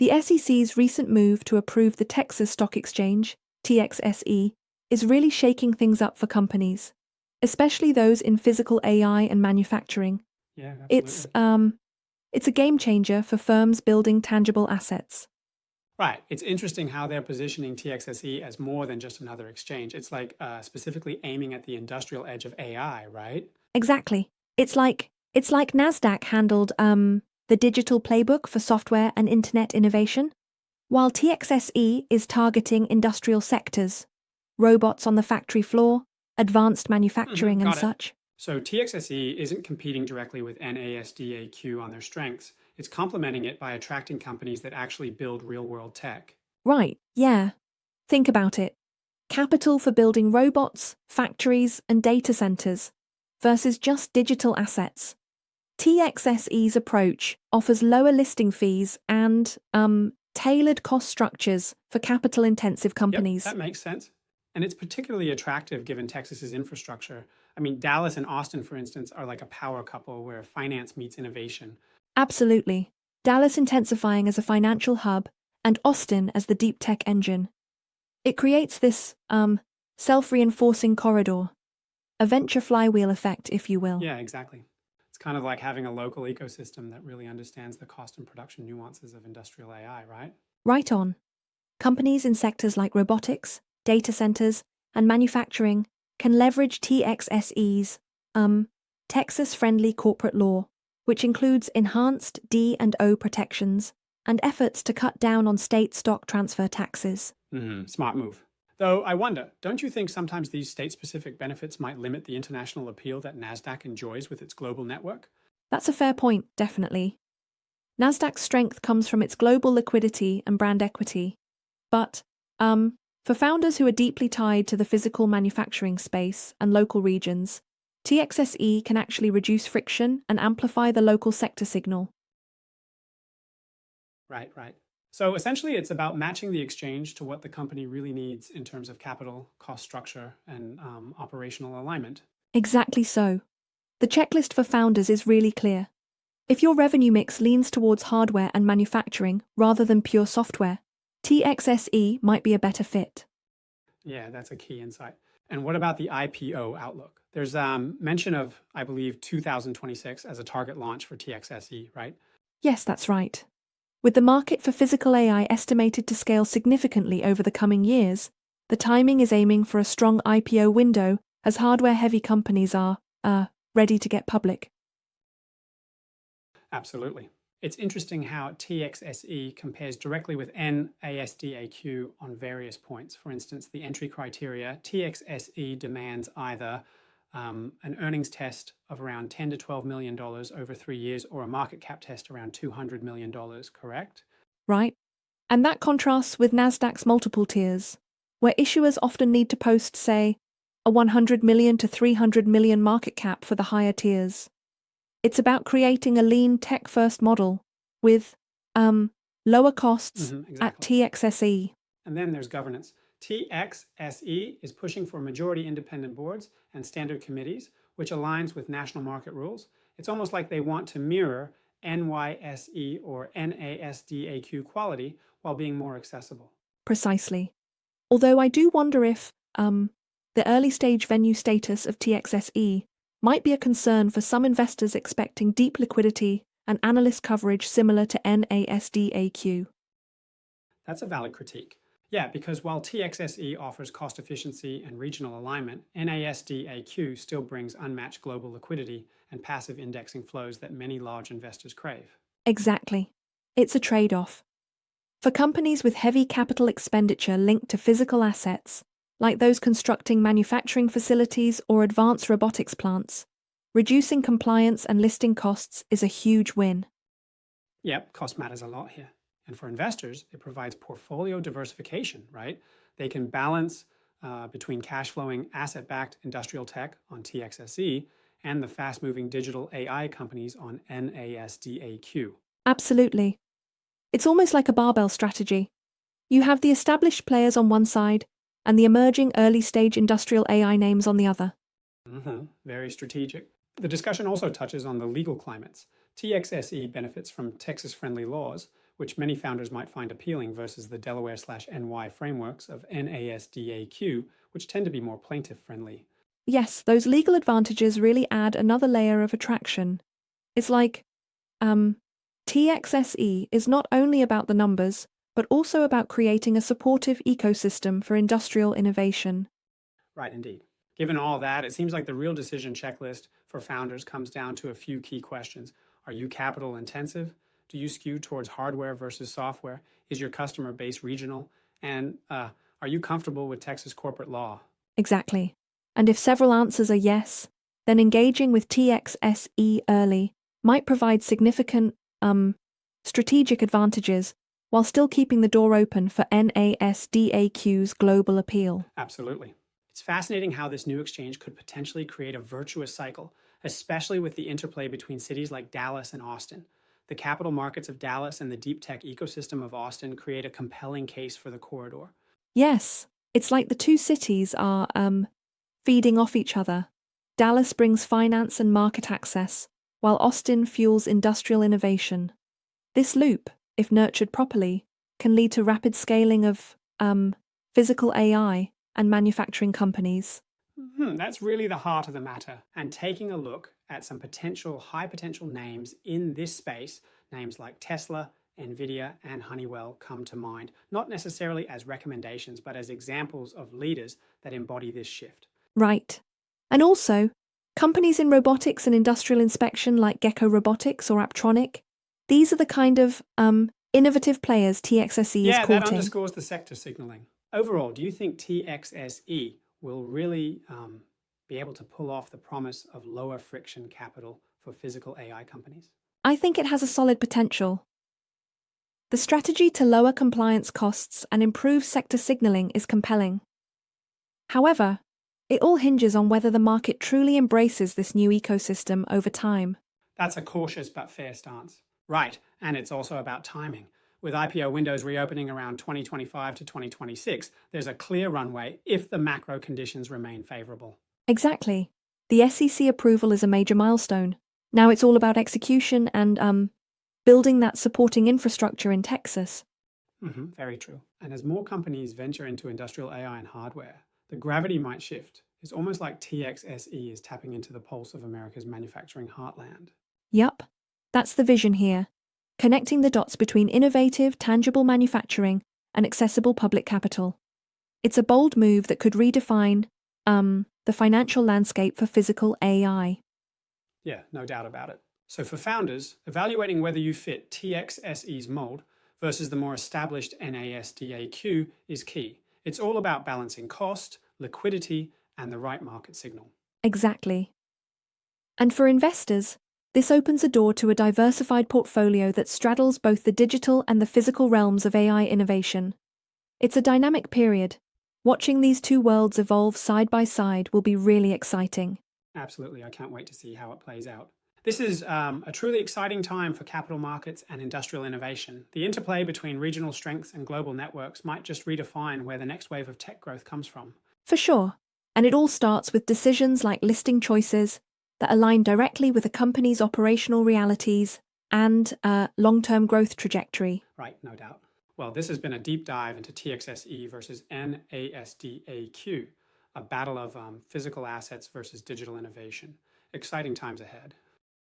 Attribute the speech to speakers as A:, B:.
A: The SEC's recent move to approve the Texas Stock Exchange, TXSE, is really shaking things up for companies, especially those in physical AI and manufacturing.
B: Yeah, absolutely.
A: It's a game changer for firms building tangible assets.
B: Right. It's interesting how they're positioning TXSE as more than just another exchange. It's like specifically aiming at the industrial edge of AI, right?
A: Exactly. It's like NASDAQ handled the digital playbook for software and internet innovation, while TXSE is targeting industrial sectors, robots on the factory floor, advanced manufacturing and
B: Got it.
A: such.
B: So TXSE isn't competing directly with NASDAQ on their strengths. It's complementing it by attracting companies that actually build real-world tech.
A: Right, yeah. Think about it. Capital for building robots, factories, and data centers versus just digital assets. TXSE's approach offers lower listing fees and tailored cost structures for capital-intensive companies.
B: That makes sense. And it's particularly attractive given Texas's infrastructure. I mean, Dallas and Austin, for instance, are like a power couple where finance meets innovation.
A: Absolutely. Dallas intensifying as a financial hub and Austin as the deep tech engine. It creates this self-reinforcing corridor, a venture flywheel effect, if you will.
B: Yeah, exactly. It's kind of like having a local ecosystem that really understands the cost and production nuances of industrial AI, right?
A: Right on. Companies in sectors like robotics, data centers, and manufacturing can leverage TXSE's Texas-friendly corporate law, which includes enhanced D&O protections and efforts to cut down on state stock transfer taxes.
B: Smart move. Though I wonder, don't you think sometimes these state-specific benefits might limit the international appeal that NASDAQ enjoys with its global network?
A: That's a fair point, definitely. NASDAQ's strength comes from its global liquidity and brand equity. But, for founders who are deeply tied to the physical manufacturing space and local regions, TXSE can actually reduce friction and amplify the local sector signal.
B: Right. So essentially, it's about matching the exchange to what the company really needs in terms of capital, cost structure, and operational alignment.
A: Exactly so. The checklist for founders is really clear. If your revenue mix leans towards hardware and manufacturing rather than pure software, TXSE might be a better fit.
B: Yeah, that's a key insight. And what about the IPO outlook? There's mention of, I believe, 2026 as a target launch for TXSE, right?
A: Yes, that's right. With the market for physical AI estimated to scale significantly over the coming years, the timing is aiming for a strong IPO window as hardware-heavy companies are, ready to get public.
B: Absolutely. It's interesting how TXSE compares directly with NASDAQ on various points. For instance, the entry criteria, TXSE demands either an earnings test of around $10 to $12 million over 3 years or a market cap test around $200 million, correct?
A: Right? And that contrasts with NASDAQ's multiple tiers, where issuers often need to post, say, a 100 million to 300 million market cap for the higher tiers. It's about creating a lean tech-first model with lower costs at
B: Exactly.
A: TXSE.
B: And then there's governance. TXSE is pushing for majority independent boards and standard committees, which aligns with national market rules. It's almost like they want to mirror NYSE or NASDAQ quality while being more accessible.
A: Precisely. Although I do wonder if the early-stage venue status of TXSE might be a concern for some investors expecting deep liquidity and analyst coverage similar to NASDAQ.
B: That's a valid critique. Yeah, because while TXSE offers cost efficiency and regional alignment, NASDAQ still brings unmatched global liquidity and passive indexing flows that many large investors crave.
A: Exactly. It's a trade-off. For companies with heavy capital expenditure linked to physical assets, like those constructing manufacturing facilities or advanced robotics plants, reducing compliance and listing costs is a huge win.
B: Yep, cost matters a lot here. And for investors, it provides portfolio diversification, right? They can balance between cash flowing asset-backed industrial tech on TXSE and the fast-moving digital AI companies on NASDAQ.
A: Absolutely. It's almost like a barbell strategy. You have the established players on one side and the emerging early-stage industrial AI names on the other.
B: Very strategic. The discussion also touches on the legal climates. TXSE benefits from Texas-friendly laws, which many founders might find appealing versus the Delaware/NY frameworks of NASDAQ, which tend to be more plaintiff-friendly.
A: Yes, those legal advantages really add another layer of attraction. It's like, TXSE is not only about the numbers, but also about creating a supportive ecosystem for industrial innovation.
B: Right, indeed. Given all that, it seems like the real decision checklist for founders comes down to a few key questions. Are you capital intensive? Do you skew towards hardware versus software? Is your customer base regional? And are you comfortable with Texas corporate law?
A: Exactly. And if several answers are yes, then engaging with TXSE early might provide significant, strategic advantages while still keeping the door open for NASDAQ's global appeal.
B: Absolutely. It's fascinating how this new exchange could potentially create a virtuous cycle, especially with the interplay between cities like Dallas and Austin. The capital markets of Dallas and the deep tech ecosystem of Austin create a compelling case for the corridor.
A: Yes, it's like the two cities are, feeding off each other. Dallas brings finance and market access, while Austin fuels industrial innovation. This loop, if nurtured properly, can lead to rapid scaling of, physical AI and manufacturing companies.
B: That's really the heart of the matter. And taking a look at some high potential names in this space, names like Tesla, NVIDIA, and Honeywell come to mind, not necessarily as recommendations, but as examples of leaders that embody this shift.
A: Right. And also, companies in robotics and industrial inspection like Gecko Robotics or Aptronic, these are the kind of, innovative players TXSE is
B: Yeah, that
A: courting.
B: underscores the sector signaling. Overall, do you think TXSE will really be able to pull off the promise of lower friction capital for physical AI companies?
A: I think it has a solid potential. The strategy to lower compliance costs and improve sector signaling is compelling. However, it all hinges on whether the market truly embraces this new ecosystem over time.
B: That's a cautious but fair stance. Right, and it's also about timing. With IPO windows reopening around 2025 to 2026, there's a clear runway if the macro conditions remain favorable.
A: Exactly. The SEC approval is a major milestone. Now it's all about execution and, building that supporting infrastructure in Texas.
B: Very true. And as more companies venture into industrial AI and hardware, the gravity might shift. It's almost like TXSE is tapping into the pulse of America's manufacturing heartland.
A: Yup, that's the vision here. Connecting the dots between innovative, tangible manufacturing and accessible public capital. It's a bold move that could redefine, the financial landscape for physical AI.
B: Yeah, no doubt about it. So for founders, evaluating whether you fit TXSE's mold versus the more established NASDAQ is key. It's all about balancing cost, liquidity, and the right market signal.
A: Exactly. And for investors, this opens a door to a diversified portfolio that straddles both the digital and the physical realms of AI innovation. It's a dynamic period. Watching these two worlds evolve side by side will be really exciting.
B: Absolutely, I can't wait to see how it plays out. This is a truly exciting time for capital markets and industrial innovation. The interplay between regional strengths and global networks might just redefine where the next wave of tech growth comes from.
A: For sure. And it all starts with decisions like listing choices that align directly with a company's operational realities and a long-term growth trajectory.
B: Right, no doubt. Well, this has been a deep dive into TXSE versus NASDAQ, a battle of physical assets versus digital innovation. Exciting times ahead.